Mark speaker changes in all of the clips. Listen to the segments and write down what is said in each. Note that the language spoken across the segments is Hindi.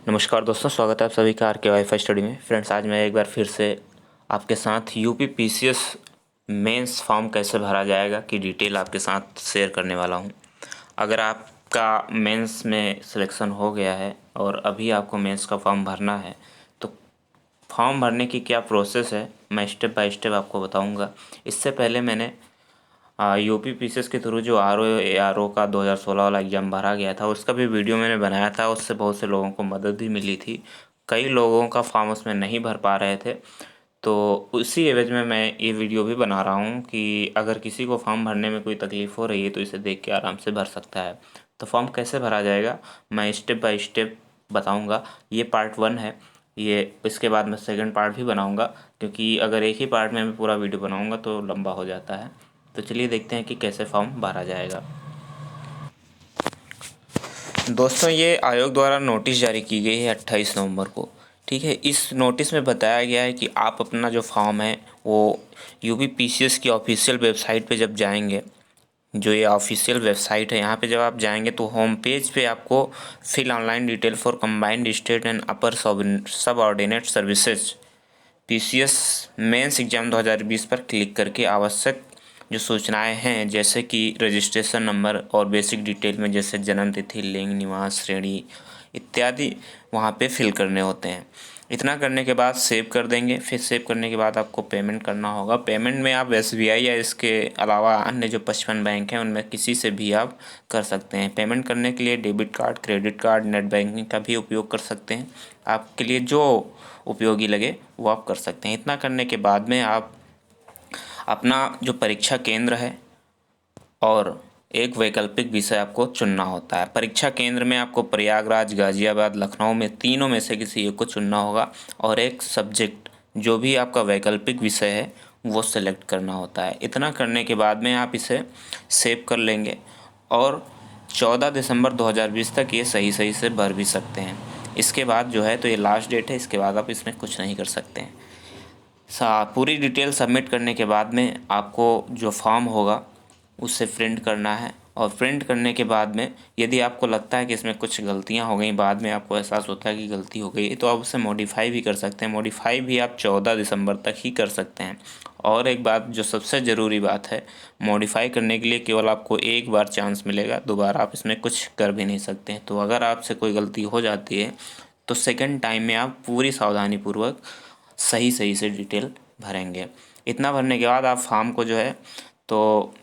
Speaker 1: नमस्कार दोस्तों, स्वागत है आप सभी का आर के वाईफाई स्टडी में। फ्रेंड्स, आज मैं एक बार फिर से आपके साथ यूपी पीसीएस मेंस फॉर्म कैसे भरा जाएगा की डिटेल आपके साथ शेयर करने वाला हूं। अगर आपका मेंस में सिलेक्शन हो गया है और अभी आपको मेंस का फॉर्म भरना है तो फॉर्म भरने की क्या प्रोसेस है मैं स्टेप बाय स्टेप आपको बताऊँगा। इससे पहले मैंने यूपी पीसीएस के थ्रू जो आर ओ का 2016 वाला एग्ज़ाम भरा गया था उसका भी वीडियो मैंने बनाया था। उससे बहुत से लोगों को मदद भी मिली थी। कई लोगों का फॉर्म उसमें नहीं भर पा रहे थे, तो उसी एवज में मैं ये वीडियो भी बना रहा हूँ कि अगर किसी को फॉर्म भरने में कोई तकलीफ़ हो रही है तो इसे देख के आराम से भर सकता है। तो फॉर्म कैसे भरा जाएगा मैं स्टेप बाय स्टेप बताऊँगा। ये पार्ट 1 है। ये इसके बाद मैं सेकंड पार्ट भी बनाऊँगा, क्योंकि अगर एक ही पार्ट में मैं पूरा वीडियो बनाऊँगा तो लंबा हो जाता है। तो चलिए देखते हैं कि कैसे फॉर्म भरा जाएगा। दोस्तों, ये आयोग द्वारा नोटिस जारी की गई है 28 नवंबर को। ठीक है, इस नोटिस में बताया गया है कि आप अपना जो फॉर्म है वो यूपी पीसीएस की ऑफिशियल वेबसाइट पे जब जाएंगे, जो ये ऑफिशियल वेबसाइट है यहाँ पे जब आप जाएंगे तो होम पेज पे आपको fill online detail for combined state and upper subordinate services PCS mains exam 2020 पर क्लिक करके आवश्यक जो सूचनाएं हैं जैसे कि रजिस्ट्रेशन नंबर और बेसिक डिटेल में जैसे जन्म तिथि, लिंग, निवास, श्रेणी इत्यादि वहाँ पे फिल करने होते हैं। इतना करने के बाद सेव कर देंगे। फिर सेव करने के बाद आपको पेमेंट करना होगा। पेमेंट में आप एसबीआई या इसके अलावा अन्य जो 55 बैंक हैं उनमें किसी से भी आप कर सकते हैं। पेमेंट करने के लिए debit card, credit card, net banking का भी उपयोग कर सकते हैं। आपके लिए जो उपयोगी लगे वो आप कर सकते हैं। इतना करने के बाद में आप अपना जो परीक्षा केंद्र है और एक वैकल्पिक विषय आपको चुनना होता है। परीक्षा केंद्र में आपको प्रयागराज, गाजियाबाद, लखनऊ में तीनों में से किसी एक को चुनना होगा और एक सब्जेक्ट जो भी आपका वैकल्पिक विषय है वो सेलेक्ट करना होता है। इतना करने के बाद में आप इसे सेव कर लेंगे और 14 दिसंबर 2020 तक ये सही से भर भी सकते हैं। इसके बाद जो है तो ये लास्ट डेट है, इसके बाद आप इसमें कुछ नहीं कर सकते हैं। पूरी डिटेल सबमिट करने के बाद में आपको जो फॉर्म होगा उससे प्रिंट करना है और प्रिंट करने के बाद में यदि आपको लगता है कि इसमें कुछ गलतियां हो गई, बाद में आपको एहसास होता है कि गलती हो गई, तो आप उसे मॉडिफाई भी कर सकते हैं। मॉडिफाई भी आप 14 दिसंबर तक ही कर सकते हैं। और एक बात जो सबसे ज़रूरी बात है, मॉडिफाई करने के लिए केवल आपको एक बार चांस मिलेगा, दोबारा आप इसमें कुछ कर भी नहीं सकते हैं। तो अगर आपसे कोई गलती हो जाती है तो सेकेंड टाइम में आप पूरी सावधानीपूर्वक सही से डिटेल भरेंगे। इतना भरने के बाद आप फॉर्म को जो है तो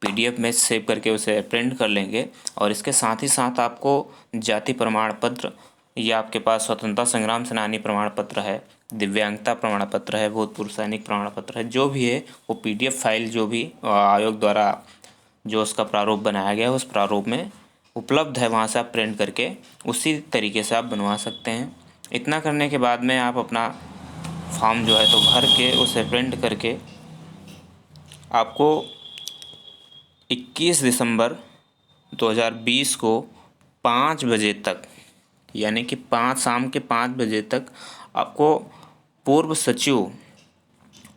Speaker 1: पीडीएफ में सेव करके उसे प्रिंट कर लेंगे और इसके साथ ही साथ आपको जाति प्रमाण पत्र या आपके पास स्वतंत्रता संग्राम सेनानी प्रमाण पत्र है, दिव्यांगता प्रमाण पत्र है, भूतपूर्व सैनिक प्रमाण पत्र है, जो भी है वो पीडीएफ फाइल जो भी आयोग द्वारा जो उसका प्रारूप बनाया गया है उस प्रारूप में उपलब्ध है, वहाँ से आप प्रिंट करके उसी तरीके से आप बनवा सकते हैं। इतना करने के बाद में आप अपना फॉर्म जो है तो भर के उसे प्रिंट करके आपको 21 दिसंबर 2020 को 5 बजे तक, यानी कि शाम के 5 बजे तक आपको पूर्व सचिव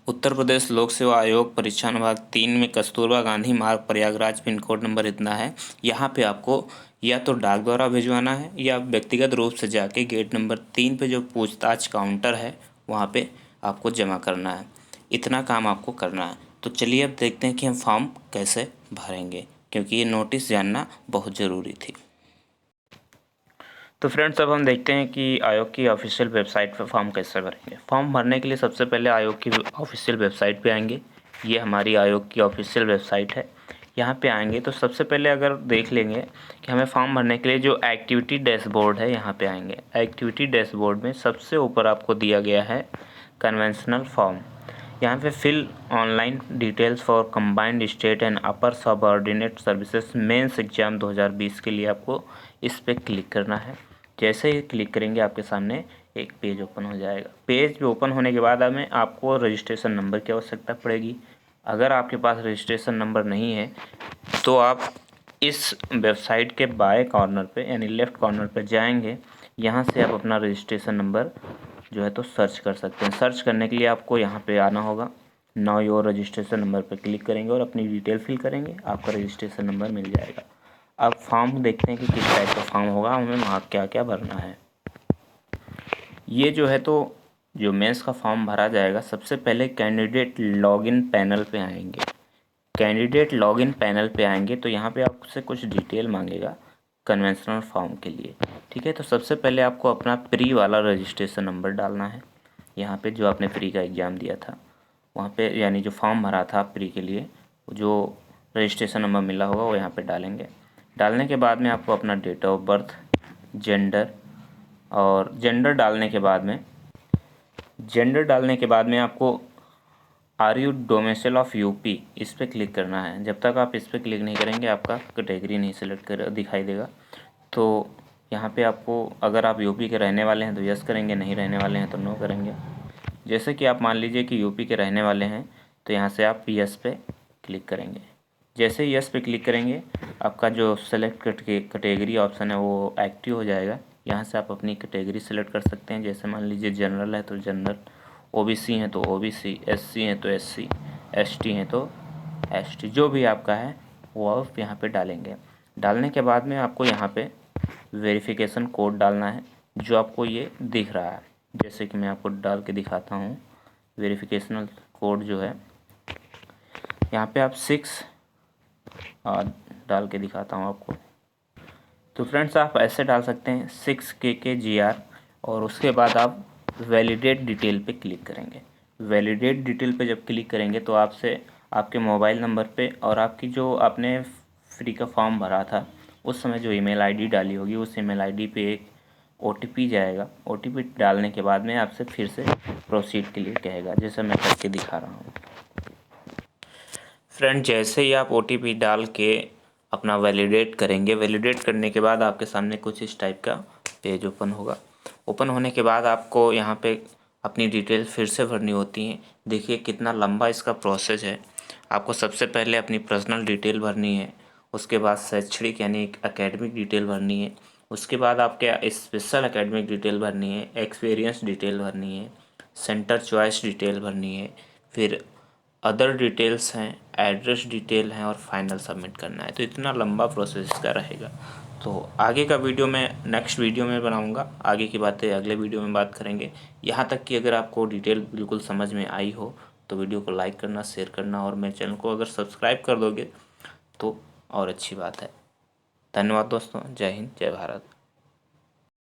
Speaker 1: उत्तर प्रदेश लोक सेवा आयोग परीक्षा विभाग 3 में कस्तूरबा गांधी मार्ग, प्रयागराज, पिन कोड नंबर इतना है। यहाँ पे आपको या तो डाक द्वारा भिजवाना है या व्यक्तिगत रूप से जाके गेट नंबर 3 पे जो पूछताछ काउंटर है वहाँ पे आपको जमा करना है। इतना काम आपको करना है। तो चलिए अब देखते हैं कि हम फॉर्म कैसे भरेंगे, क्योंकि ये नोटिस जानना बहुत ज़रूरी थी। तो फ्रेंड्स, अब हम देखते हैं कि आयोग की ऑफिशियल वेबसाइट पर फॉर्म कैसे भरेंगे। फॉर्म भरने के लिए सबसे पहले आयोग की ऑफिशियल वेबसाइट पे आएंगे। ये हमारी आयोग की ऑफिशियल वेबसाइट है। यहाँ पे आएंगे तो सबसे पहले अगर देख लेंगे कि हमें फॉर्म भरने के लिए जो एक्टिविटी डैशबोर्ड है, यहाँ पे आएंगे। एक्टिविटी डैशबोर्ड में सबसे ऊपर आपको दिया गया है कन्वेंशनल फॉर्म। यहाँ पे fill online details for combined state and upper subordinate services mains exam 2020 के लिए आपको इस पर क्लिक करना है। जैसे ही क्लिक करेंगे आपके सामने एक पेज ओपन हो जाएगा। पेज ओपन होने के बाद हमें आपको रजिस्ट्रेशन नंबर की आवश्यकता पड़ेगी। अगर आपके पास रजिस्ट्रेशन नंबर नहीं है तो आप इस वेबसाइट के बाएं कॉर्नर पे यानी लेफ़्ट कॉर्नर पे जाएंगे। यहाँ से आप अपना रजिस्ट्रेशन नंबर जो है तो सर्च कर सकते हैं। सर्च करने के लिए आपको यहाँ पे आना होगा। नाउ योर रजिस्ट्रेशन नंबर पर क्लिक करेंगे और अपनी डिटेल फिल करेंगे, आपका रजिस्ट्रेशन नंबर मिल जाएगा। अब फॉर्म देखते हैं कि किस टाइप का फॉर्म होगा, हमें वहाँ क्या क्या भरना है। ये जो है तो जो मेंस का फॉर्म भरा जाएगा, सबसे पहले कैंडिडेट लॉगिन पैनल पे आएंगे। कैंडिडेट लॉगिन पैनल पे आएंगे तो यहाँ पे आपसे कुछ डिटेल मांगेगा कन्वेंशनल फॉर्म के लिए। ठीक है, तो सबसे पहले आपको अपना प्री वाला रजिस्ट्रेशन नंबर डालना है। यहाँ पे जो आपने प्री का एग्ज़ाम दिया था वहाँ पे, यानी जो फॉर्म भरा था प्री के लिए, जो रजिस्ट्रेशन नंबर मिला होगा वो यहाँ पे डालेंगे। डालने के बाद में आपको अपना डेट ऑफ बर्थ, जेंडर, और जेंडर डालने के बाद में आपको are you domicile of UP, इस पर क्लिक करना है। जब तक आप इस पर क्लिक नहीं करेंगे आपका कैटेगरी नहीं सिलेक्ट कर दिखाई देगा। तो यहाँ पे आपको, अगर आप यूपी के रहने वाले हैं तो यस करेंगे, नहीं रहने वाले हैं तो नो करेंगे। जैसे कि आप मान लीजिए कि यूपी के रहने वाले हैं तो यहाँ से आप यस पे क्लिक करेंगे। जैसे ही यस पे क्लिक करेंगे आपका जो सेलेक्ट कैटेगरी ऑप्शन है वो एक्टिव हो जाएगा। यहाँ से आप अपनी कैटेगरी सेलेक्ट कर सकते हैं। जैसे मान लीजिए जनरल है तो जनरल, ओबीसी हैं तो ओबीसी, एससी हैं तो एससी, एसटी हैं तो एसटी, जो भी आपका है वो आप यहाँ पे डालेंगे। डालने के बाद में आपको यहाँ पे वेरिफिकेशन कोड डालना है जो आपको ये दिख रहा है। जैसे कि मैं आपको डाल के दिखाता हूँ। वेरिफिकेशनल कोड जो है यहाँ पे आप 6 डाल के दिखाता हूँ आपको। तो फ्रेंड्स आप ऐसे डाल सकते हैं 6KKGR, और उसके बाद आप वैलिडेट डिटेल पे क्लिक करेंगे। वैलिडेट डिटेल पे जब क्लिक करेंगे तो आपसे आपके मोबाइल नंबर पे और आपकी जो आपने फ्री का फॉर्म भरा था उस समय जो ईमेल आईडी डाली होगी उस ईमेल आईडी पे एक OTP जाएगा। OTP डालने के बाद में आपसे फिर से प्रोसीड के लिए कहेगा, जैसे मैं करके दिखा रहा हूँ। फ्रेंड, जैसे ही आप OTP डाल के अपना वैलिडेट करेंगे, वैलिडेट करने के बाद आपके सामने कुछ इस टाइप का पेज ओपन होगा। ओपन होने के बाद आपको यहाँ पे अपनी डिटेल फिर से भरनी होती हैं। देखिए कितना लंबा इसका प्रोसेस है। आपको सबसे पहले अपनी पर्सनल डिटेल भरनी है, उसके बाद शैक्षणिक यानी एकेडमिक डिटेल भरनी है, उसके बाद आपके स्पेशल एकेडमिक डिटेल भरनी है, एक्सपीरियंस डिटेल भरनी है, सेंटर चॉइस डिटेल भरनी है, फिर अदर डिटेल्स हैं, एड्रेस डिटेल हैं, और फाइनल सबमिट करना है। तो इतना लंबा प्रोसेस इसका रहेगा। तो आगे का वीडियो मैं नेक्स्ट वीडियो में बनाऊंगा। आगे की बातें अगले वीडियो में बात करेंगे। यहाँ तक कि अगर आपको डिटेल बिल्कुल समझ में आई हो तो वीडियो को लाइक करना, शेयर करना, और मेरे चैनल को अगर सब्सक्राइब कर दोगे तो और अच्छी बात है। धन्यवाद दोस्तों। जय हिंद, जय भारत।